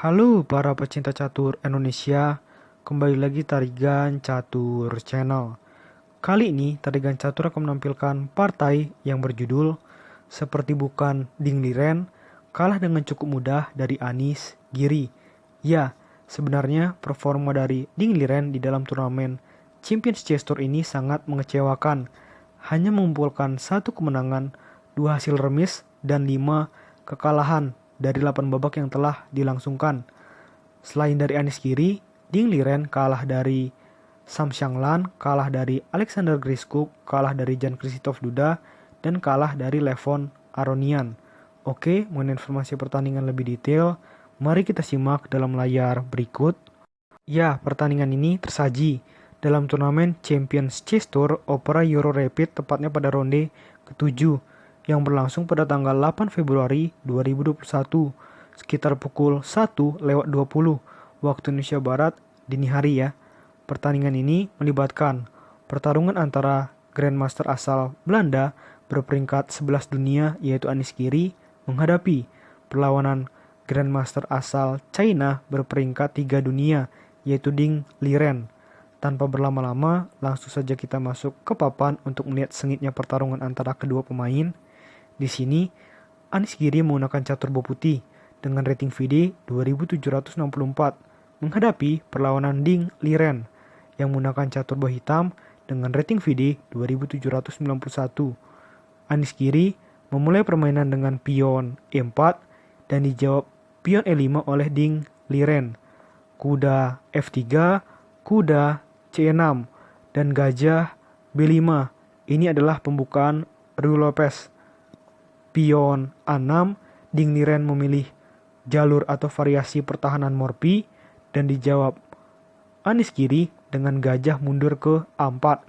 Halo para pecinta catur Indonesia, kembali lagi Tarigan Catur Channel. Kali ini Tarigan Catur akan menampilkan partai yang berjudul Seperti Bukan Ding Liren kalah dengan cukup mudah dari Anis Giri. Ya, sebenarnya performa dari Ding Liren di dalam turnamen Champions Chess Tour ini sangat mengecewakan. Hanya mengumpulkan satu kemenangan, 2 hasil remis, dan 5 kekalahan dari 8 babak yang telah dilangsungkan. Selain dari Anis Giri, Ding Liren kalah dari Sam Xianglan, kalah dari Alexander Griskuk, kalah dari Jan Krzysztof Duda, dan kalah dari Levon Aronian. Oke, mengenai informasi pertandingan lebih detail, mari kita simak dalam layar berikut. Ya, pertandingan ini tersaji dalam turnamen Champions Chess Tour Opera Euro Rapid, tepatnya pada ronde ke-7 yang berlangsung pada tanggal 8 Februari 2021 sekitar pukul 1:20 waktu Indonesia Barat dini hari ya. Pertandingan ini melibatkan pertarungan antara Grandmaster asal Belanda berperingkat 11 dunia yaitu Anis Giri menghadapi perlawanan Grandmaster asal China berperingkat 3 dunia yaitu Ding Liren. Tanpa berlama-lama, langsung saja kita masuk ke papan untuk melihat sengitnya pertarungan antara kedua pemain. Di sini, Anis Giri menggunakan catur boh putih dengan rating VD 2764 menghadapi perlawanan Ding Liren yang menggunakan catur boh hitam dengan rating VD 2791. Anis Giri memulai permainan dengan pion E4 dan dijawab pion E5 oleh Ding Liren. Kuda F3, kuda C6, dan gajah B5. Ini adalah pembukaan Ruy Lopez. Pion A6, Ding Liren memilih jalur atau variasi pertahanan Morphy dan dijawab Anis Giri dengan gajah mundur ke A4.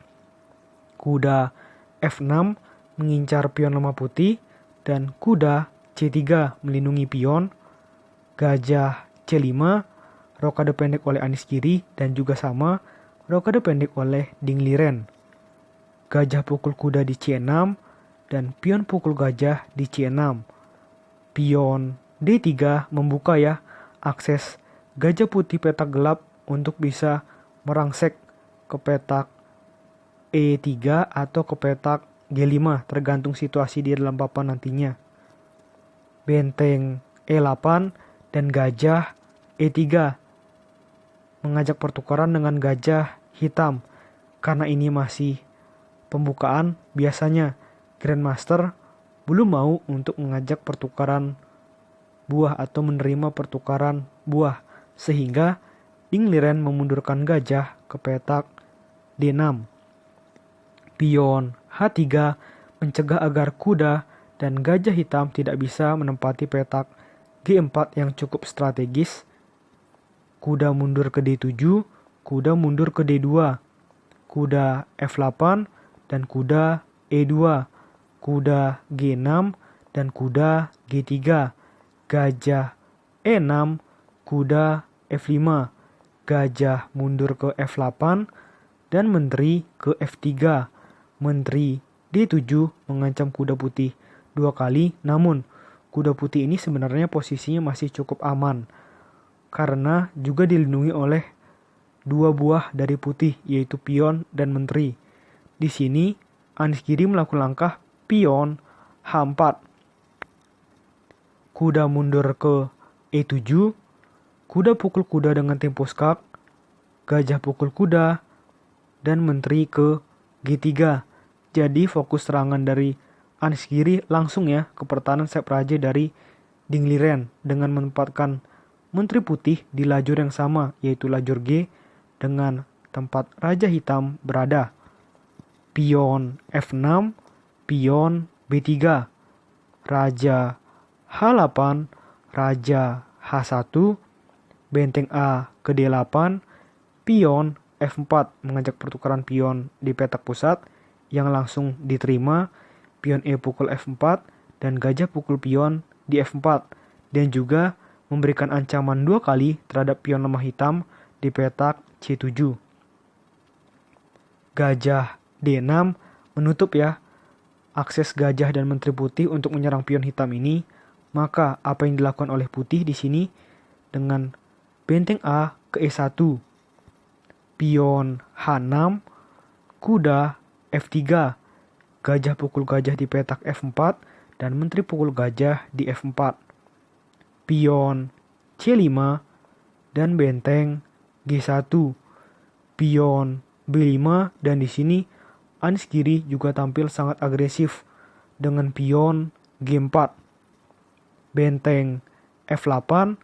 Kuda F6 mengincar pion lemah putih dan kuda C3 melindungi pion. Gajah C5, rokade pendek oleh Anis Giri dan juga sama rokade pendek oleh Ding Liren. Gajah pukul kuda di C6 dan pion pukul gajah di C6. Pion D3 membuka ya akses gajah putih petak gelap untuk bisa merangsek ke petak E3 atau ke petak G5 tergantung situasi di dalam papan nantinya. Benteng E8 dan gajah E3 mengajak pertukaran dengan gajah hitam. Karena ini masih pembukaan, biasanya Grandmaster belum mau untuk mengajak pertukaran buah atau menerima pertukaran buah, sehingga Ding Liren memundurkan gajah ke petak D6. Pion H3 mencegah agar kuda dan gajah hitam tidak bisa menempati petak G4 yang cukup strategis. Kuda mundur ke D7, kuda mundur ke D2, kuda F8 dan kuda E2, kuda G6 dan kuda G3, gajah E6, kuda F5, gajah mundur ke F8 dan menteri ke F3. Menteri D7 mengancam kuda putih 2 kali, namun kuda putih ini sebenarnya posisinya masih cukup aman karena juga dilindungi oleh 2 buah dari putih yaitu pion dan menteri. Di sini Anis Giri melakukan langkah pion H4. Kuda mundur ke E7, kuda pukul kuda dengan tempo skak, gajah pukul kuda, dan menteri ke G3. Jadi fokus serangan dari Anis Giri langsung ya ke pertahanan sayap raja dari Ding Liren dengan menempatkan menteri putih di lajur yang sama yaitu lajur G dengan tempat raja hitam berada. Pion F6, pion B3, raja H8, raja H1, benteng A ke D8, pion F4 mengajak pertukaran pion di petak pusat yang langsung diterima, pion E pukul F4 dan gajah pukul pion di F4 dan juga memberikan ancaman 2 kali terhadap pion lemah hitam di petak C7. Gajah D6 menutup ya akses gajah dan menteri putih untuk menyerang pion hitam ini. Maka apa yang dilakukan oleh putih di sini? dengan benteng A ke E1. Pion H6, kuda F3, gajah pukul gajah di petak F4, dan menteri pukul gajah di F4. Pion C5 dan benteng G1. Pion B5 dan di sini Anies Giri juga tampil sangat agresif dengan pion G4. Benteng F8,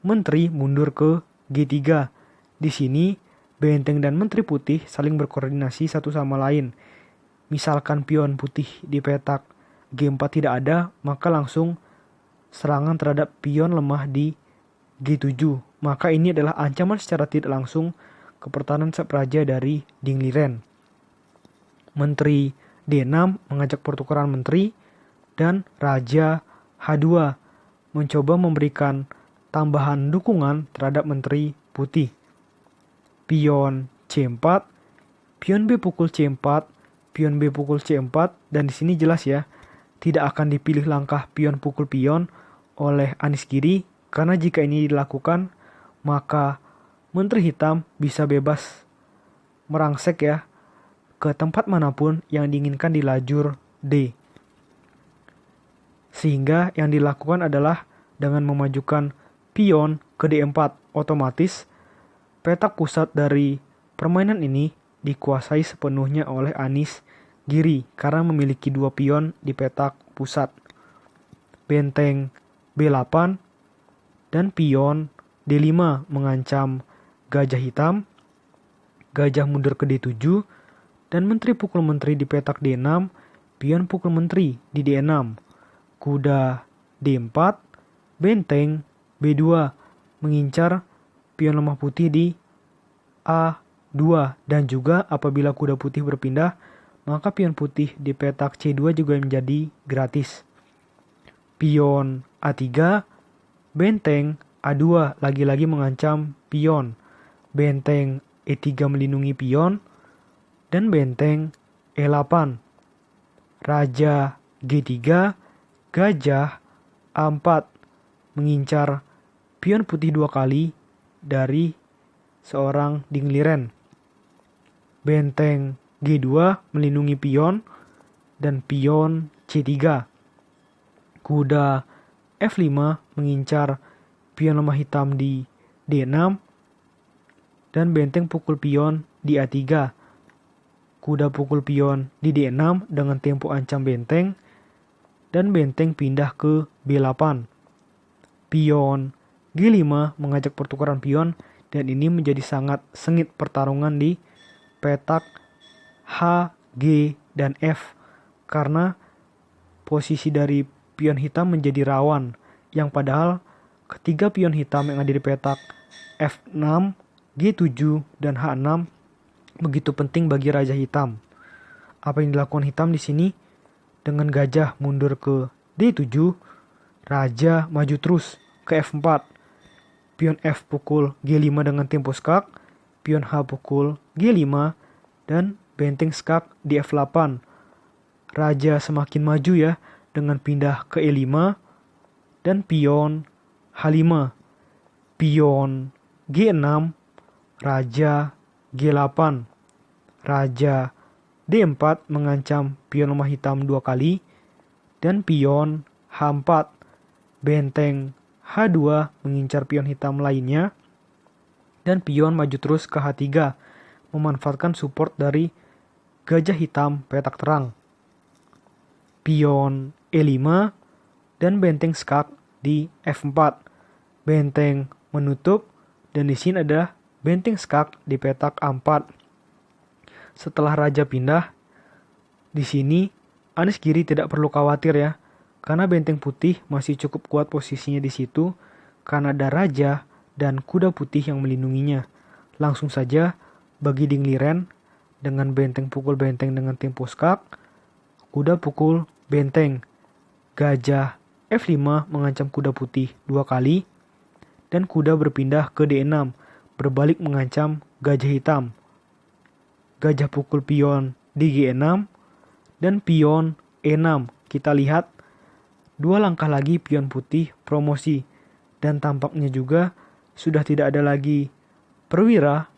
menteri mundur ke G3. Di sini benteng dan menteri putih saling berkoordinasi satu sama lain. Misalkan pion putih di petak G4 tidak ada, maka langsung serangan terhadap pion lemah di G7. Maka ini adalah ancaman secara tidak langsung ke pertahanan Sapraja dari Ding Liren. Menteri D6 mengajak pertukaran menteri dan Raja H2 mencoba memberikan tambahan dukungan terhadap menteri putih. Pion C4, pion B pukul C4, pion B pukul C4, dan di sini jelas ya, tidak akan dipilih langkah pion pukul pion oleh Anies Giri karena jika ini dilakukan maka menteri hitam bisa bebas merangsek ya ke tempat manapun yang diinginkan di lajur D. Sehingga yang dilakukan adalah dengan memajukan pion ke D4, otomatis petak pusat dari permainan ini dikuasai sepenuhnya oleh Anies Giri karena memiliki 2 pion di petak pusat. Benteng B8 dan pion D5 mengancam gajah hitam, gajah mundur ke D7, dan menteri pukul menteri di petak D6, pion pukul menteri di D6, kuda D4, benteng B2 mengincar pion lemah putih di A2, dan juga apabila kuda putih berpindah, maka pion putih di petak C2 juga menjadi gratis. Pion A3, benteng A2 lagi-lagi mengancam pion, benteng E3 melindungi pion, dan benteng E8. Raja G3, gajah A4 mengincar pion putih 2 kali dari seorang Ding Liren. Benteng G2 melindungi pion dan pion C3. Kuda F5 mengincar pion lemah hitam di D6 dan benteng pukul pion di A3. Kuda pukul pion di D6 dengan tempo ancam benteng, dan benteng pindah ke B8. Pion G5 mengajak pertukaran pion, dan ini menjadi sangat sengit pertarungan di petak H, G, dan F karena posisi dari pion hitam menjadi rawan, yang padahal ketiga pion hitam yang ada di petak F6, G7, dan H6 begitu penting bagi Raja Hitam. Apa yang dilakukan hitam di sini? Dengan gajah mundur ke D7, Raja maju terus ke F4. Pion F pukul G5 dengan tempo skak, pion H pukul G5, dan benteng skak di F8. Raja semakin maju ya dengan pindah ke E5 dan pion H5. Pion G6, Raja G8. Raja D4 mengancam pion lemah hitam 2 kali, dan pion H4. Benteng H2 mengincar pion hitam lainnya, dan pion maju terus ke H3 memanfaatkan support dari gajah hitam petak terang. Pion E5 dan benteng skak di F4. Benteng menutup, dan di sini ada benteng skak di petak A4. Setelah raja pindah, di sini Anies Giri tidak perlu khawatir ya, karena benteng putih masih cukup kuat posisinya di situ karena ada raja dan kuda putih yang melindunginya. Langsung saja bagi Ding Liren dengan benteng pukul benteng dengan tempo skak, kuda pukul benteng, gajah F5 mengancam kuda putih 2 kali, dan kuda berpindah ke D6 berbalik mengancam gajah hitam. Gajah pukul pion di G6 dan pion E6. Kita lihat 2 langkah lagi pion putih promosi, dan tampaknya juga sudah tidak ada lagi perwira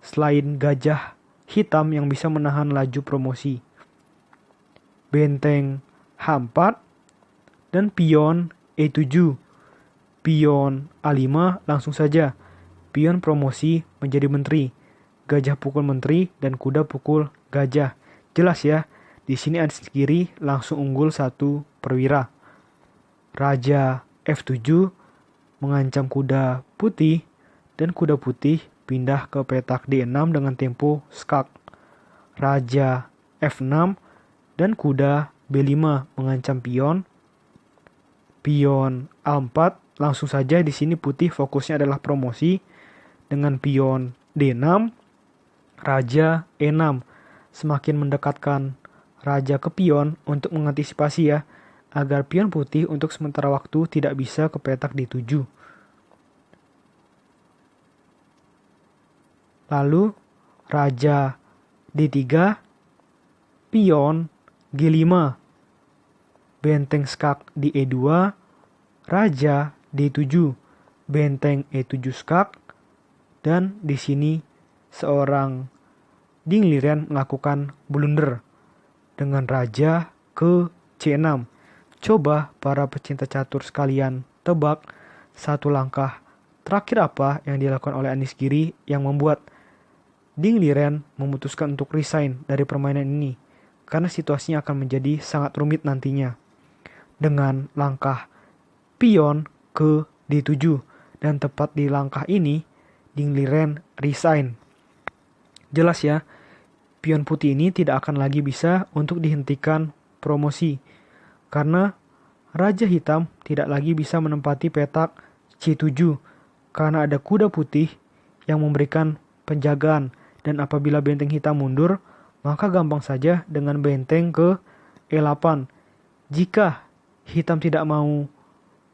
selain gajah hitam yang bisa menahan laju promosi. Benteng H4 dan pion E7. Pion A5 langsung saja. Pion promosi menjadi menteri. Gajah pukul menteri dan kuda pukul gajah. Jelas ya, di sini Anis Giri langsung unggul 1 perwira. Raja F7 mengancam kuda putih dan kuda putih pindah ke petak D6 dengan tempo skak. Raja F6 dan kuda B5 mengancam pion. Pion A4 langsung saja di sini putih fokusnya adalah promosi dengan pion D6. Raja E6 semakin mendekatkan raja ke pion untuk mengantisipasi ya, agar pion putih untuk sementara waktu tidak bisa ke petak D7. Lalu raja D3, pion G5, benteng skak di E2, raja D7, benteng E7 skak, dan di sini seorang Ding Liren melakukan blunder dengan raja ke C6. Coba para pecinta catur sekalian tebak satu langkah terakhir apa yang dilakukan oleh Anis Giri yang membuat Ding Liren memutuskan untuk resign dari permainan ini, karena situasinya akan menjadi sangat rumit nantinya. Dengan langkah pion ke D7, dan tepat di langkah ini Ding Liren resign. Jelas ya, pion putih ini tidak akan lagi bisa untuk dihentikan promosi, karena raja hitam tidak lagi bisa menempati petak C7 karena ada kuda putih yang memberikan penjagaan, dan apabila benteng hitam mundur maka gampang saja dengan benteng ke E8. Jika hitam tidak mau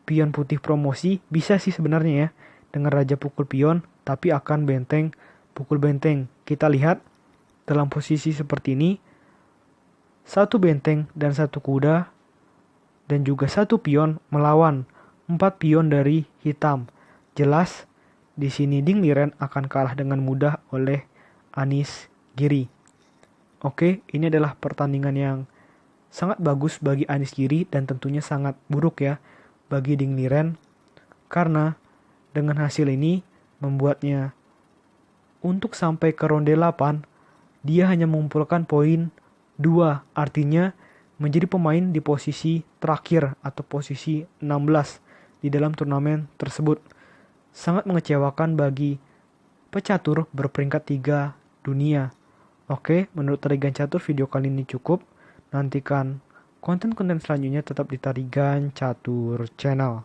pion putih promosi, bisa sih sebenarnya ya dengan raja pukul pion, tapi akan benteng pukul benteng. Kita lihat dalam posisi seperti ini, 1 benteng dan 1 kuda dan juga 1 pion melawan 4 pion dari hitam. Jelas di sini Ding Liren akan kalah dengan mudah oleh Anis Giri. Oke, ini adalah pertandingan yang sangat bagus bagi Anis Giri dan tentunya sangat buruk ya bagi Ding Liren, karena dengan hasil ini membuatnya untuk sampai ke ronde 8 dia hanya mengumpulkan poin 2, artinya menjadi pemain di posisi terakhir atau posisi 16 di dalam turnamen tersebut. Sangat mengecewakan bagi pecatur berperingkat 3 dunia. Oke, menurut Tarigan Catur video kali ini cukup. Nantikan konten-konten selanjutnya tetap di Tarigan Catur Channel.